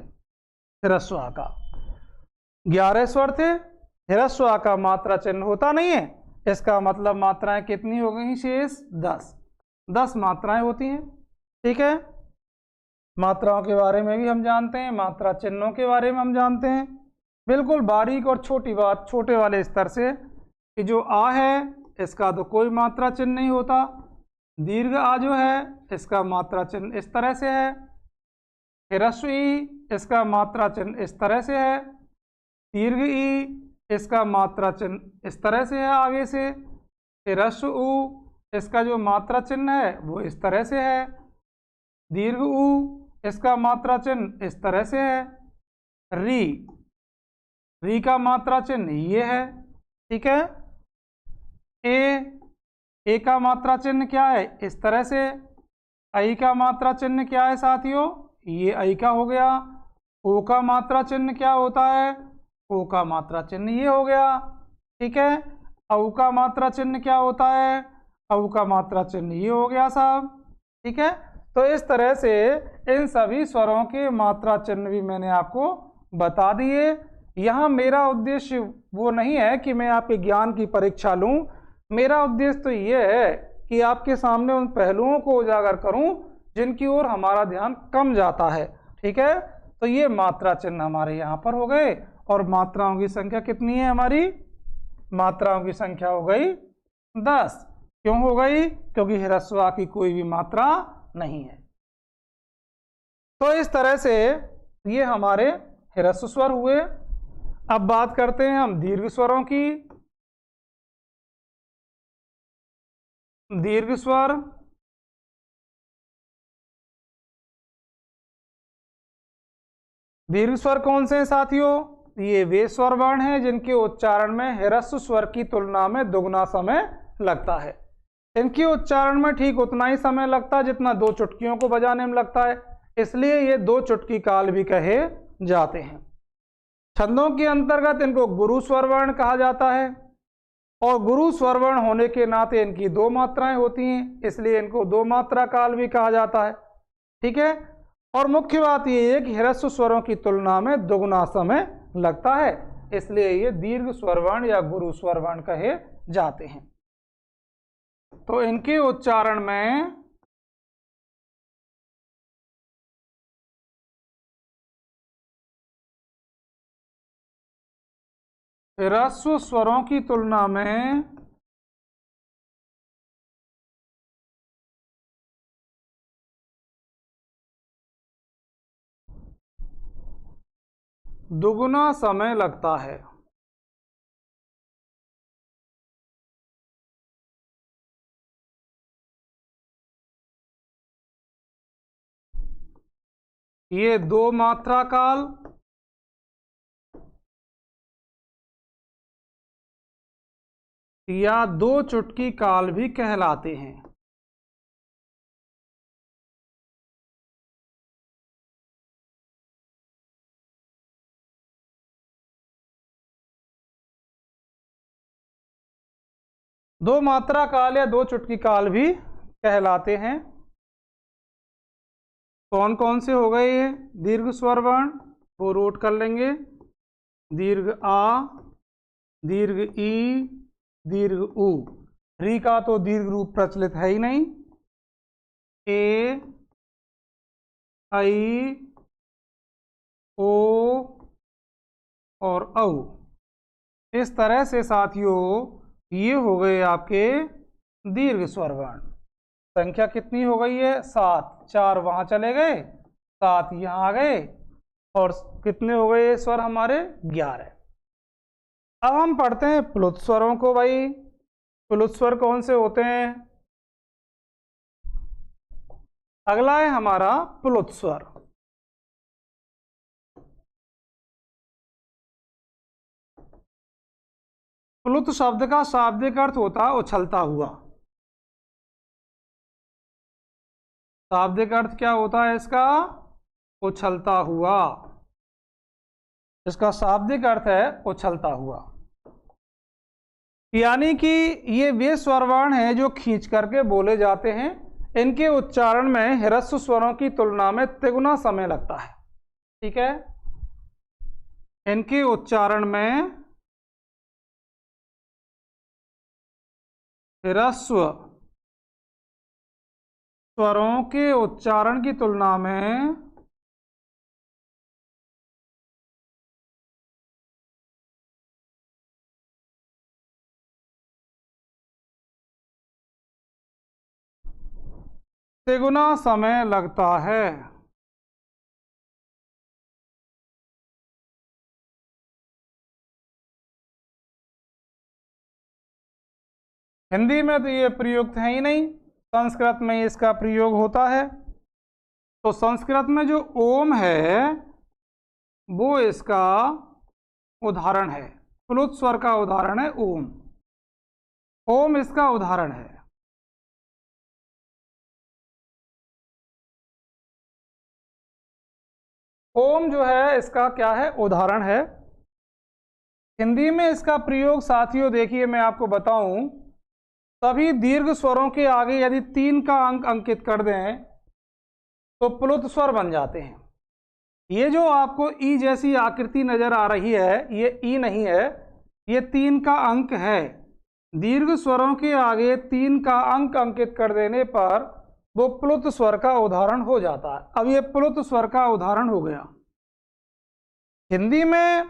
ह्रस्व आ का। 11 स्वर थे, ह्रस्व आ का मात्रा चिन्ह होता नहीं है, इसका मतलब मात्राएं कितनी हो गई शेष? 10 मात्राएं होती हैं। ठीक है, मात्राओं के बारे में भी हम जानते हैं, मात्रा चिन्हों के बारे में हम जानते हैं। बिल्कुल बारीक और छोटी बात, छोटे वाले स्तर से, कि जो आ है इसका तो कोई मात्रा चिन्ह नहीं होता। दीर्घ आ जो है इसका मात्रा चिन्ह इस तरह से है। ह्रस्व ई इसका मात्रा चिन्ह इस तरह से है। दीर्घ ई इसका मात्रा चिन्ह इस तरह से है आगे से। ह्रस्व ऊ इसका जो मात्रा चिन्ह है वो इस तरह से है। दीर्घ ऊ इसका मात्रा चिन्ह इस तरह से है। री का मात्रा चिन्ह ये है। ठीक है, ए का मात्रा चिन्ह क्या है? इस तरह से। आई का मात्रा चिन्ह क्या है साथियों? ये आई का हो गया। ओ का मात्रा चिन्ह क्या होता है? ओ का मात्रा चिन्ह ये हो गया। ठीक है, औ का मात्रा चिन्ह क्या होता है? औ का मात्रा चिन्ह ये हो गया साहब। ठीक है, तो इस तरह से इन सभी स्वरों के मात्रा चिन्ह भी मैंने आपको बता दिए। यहाँ मेरा उद्देश्य वो नहीं है कि मैं आपके ज्ञान की परीक्षा लूँ, मेरा उद्देश्य तो ये है कि आपके सामने उन पहलुओं को उजागर करूं जिनकी ओर हमारा ध्यान कम जाता है। ठीक है, तो ये मात्रा चिन्ह हमारे यहाँ पर हो गए। और मात्राओं की संख्या कितनी है हमारी? मात्राओं की संख्या हो गई 10। क्यों हो गई? क्योंकि ह्रस्व आ की कोई भी मात्रा नहीं है। तो इस तरह से ये हमारे ह्रस्व स्वर हुए। अब बात करते हैं हम दीर्घ स्वरों की। दीर्घ स्वर दीर्घ स्वर कौन से हैं साथियों? ये वे स्वर वर्ण हैं जिनके उच्चारण में ह्रस्व स्वर की तुलना में दुगना समय लगता है। इनके उच्चारण में ठीक उतना ही समय लगता है जितना 2 चुटकियों को बजाने में लगता है, इसलिए ये 2 चुटकी काल भी कहे जाते हैं। छंदों के अंतर्गत इनको गुरु स्वर वर्ण कहा जाता है, और गुरु स्वर वर्ण होने के नाते इनकी 2 मात्राएं होती हैं, इसलिए इनको 2 मात्रा काल भी कहा जाता है। ठीक है, और मुख्य बात यह है कि ह्रस्व स्वरों की तुलना में दुगना समय लगता है, इसलिए ये दीर्घ स्वर वर्ण या गुरु स्वर वर्ण कहे जाते हैं। तो इनके उच्चारण में ह्रस्व स्वरों की तुलना में दुगुना समय लगता है। ये 2 मात्रा काल या 2 चुटकी काल भी कहलाते हैं। दो मात्रा काल या 2 चुटकी काल भी कहलाते हैं। कौन कौन से हो गए ये दीर्घ स्वर वर्ण? वो नोट कर लेंगे। दीर्घ आ, दीर्घ ई, दीर्घ उ। री का तो दीर्घ रूप प्रचलित है ही नहीं। ए, आई, ओ और औ। इस तरह से साथियों ये हो गए आपके दीर्घ स्वर वर्ण। संख्या कितनी हो गई है? 7। 4 वहां चले गए, 7 यहाँ आ गए, और कितने हो गए स्वर हमारे? 11। अब हम पढ़ते हैं प्लुत स्वरों को। भाई प्लुत स्वर कौन से होते हैं? अगला है हमारा प्लुत स्वर। प्लुत शब्द का शाब्दिक अर्थ होता है उछलता हुआ। शाब्दिक अर्थ क्या होता है इसका? उछलता हुआ। इसका शाब्दिक अर्थ है उछलता हुआ। यानी कि ये वे स्वरवर्ण हैं जो खींच करके बोले जाते हैं। इनके उच्चारण में ह्रस्व स्वरों की तुलना में तिगुना समय लगता है। ठीक है, इनके उच्चारण में ह्रस्व स्वरों के उच्चारण की तुलना में तिगुना समय लगता है। हिंदी में तो ये प्रयुक्त है ही नहीं, संस्कृत में इसका प्रयोग होता है। तो संस्कृत में जो ओम है वो इसका उदाहरण है, प्लुत स्वर का उदाहरण है ओम। ओम इसका उदाहरण है। ओम जो है इसका क्या है, उदाहरण है। हिंदी में इसका प्रयोग साथियों देखिए, मैं आपको बताऊं, सभी दीर्घ स्वरों के आगे यदि 3 का अंक अंकित कर दें तो प्लुत स्वर बन जाते हैं। ये जो आपको ई जैसी आकृति नजर आ रही है, ये ई नहीं है, ये 3 का अंक है। दीर्घ स्वरों के आगे 3 का अंक अंकित कर देने पर वो प्लुत स्वर का उदाहरण हो जाता है। अब ये प्लुत स्वर का उदाहरण हो गया। हिंदी में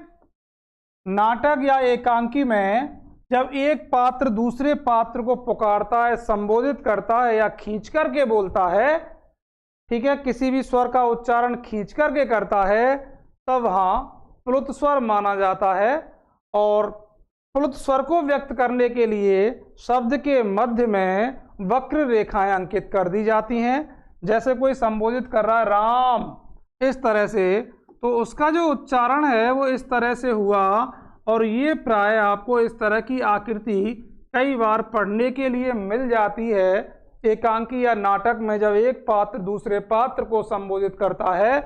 नाटक या एकांकी में जब एक पात्र दूसरे पात्र को पुकारता है, संबोधित करता है या खींच करके बोलता है, ठीक है, किसी भी स्वर का उच्चारण खींच करके करता है, तब वहाँ प्लुत स्वर माना जाता है। और प्लुत स्वर को व्यक्त करने के लिए शब्द के मध्य में वक्र रेखाएं अंकित कर दी जाती हैं। जैसे कोई संबोधित कर रहा है राम, इस तरह से, तो उसका जो उच्चारण है वो इस तरह से हुआ। और ये प्राय आपको इस तरह की आकृति कई बार पढ़ने के लिए मिल जाती है। एकांकी या नाटक में जब एक पात्र दूसरे पात्र को संबोधित करता है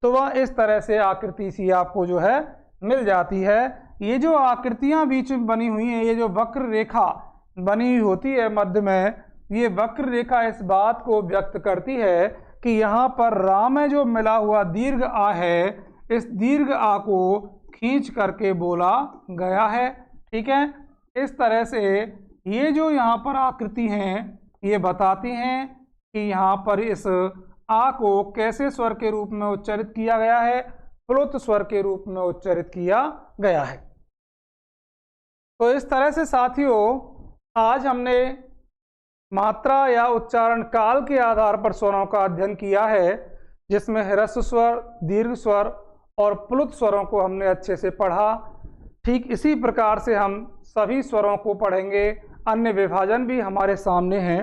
तो वह इस तरह से आकृति सी आपको जो है मिल जाती है। ये जो आकृतियां बीच में बनी हुई हैं, ये जो वक्र रेखा बनी हुई होती है मध्य में, ये वक्र रेखा इस बात को व्यक्त करती है कि यहाँ पर राम में जो मिला हुआ दीर्घ आ है, इस दीर्घ आ को खींच करके बोला गया है। ठीक है, इस तरह से ये जो यहाँ पर आकृति हैं ये बताती हैं कि यहाँ पर इस आ को कैसे स्वर के रूप में उच्चारित किया गया है, प्लुत स्वर के रूप में उच्चारित किया गया है। तो इस तरह से साथियों आज हमने मात्रा या उच्चारण काल के आधार पर स्वरों का अध्ययन किया है, जिसमें ह्रस्व स्वर, दीर्घ स्वर और प्लुत स्वरों को हमने अच्छे से पढ़ा। ठीक इसी प्रकार से हम सभी स्वरों को पढ़ेंगे। अन्य विभाजन भी हमारे सामने हैं,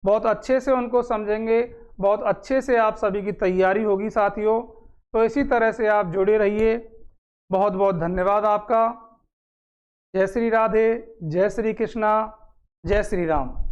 बहुत अच्छे से उनको समझेंगे, बहुत अच्छे से आप सभी की तैयारी होगी साथियों। तो इसी तरह से आप जुड़े रहिए। बहुत बहुत धन्यवाद आपका। जय श्री राधे, जय श्री कृष्णा, जय श्री राम।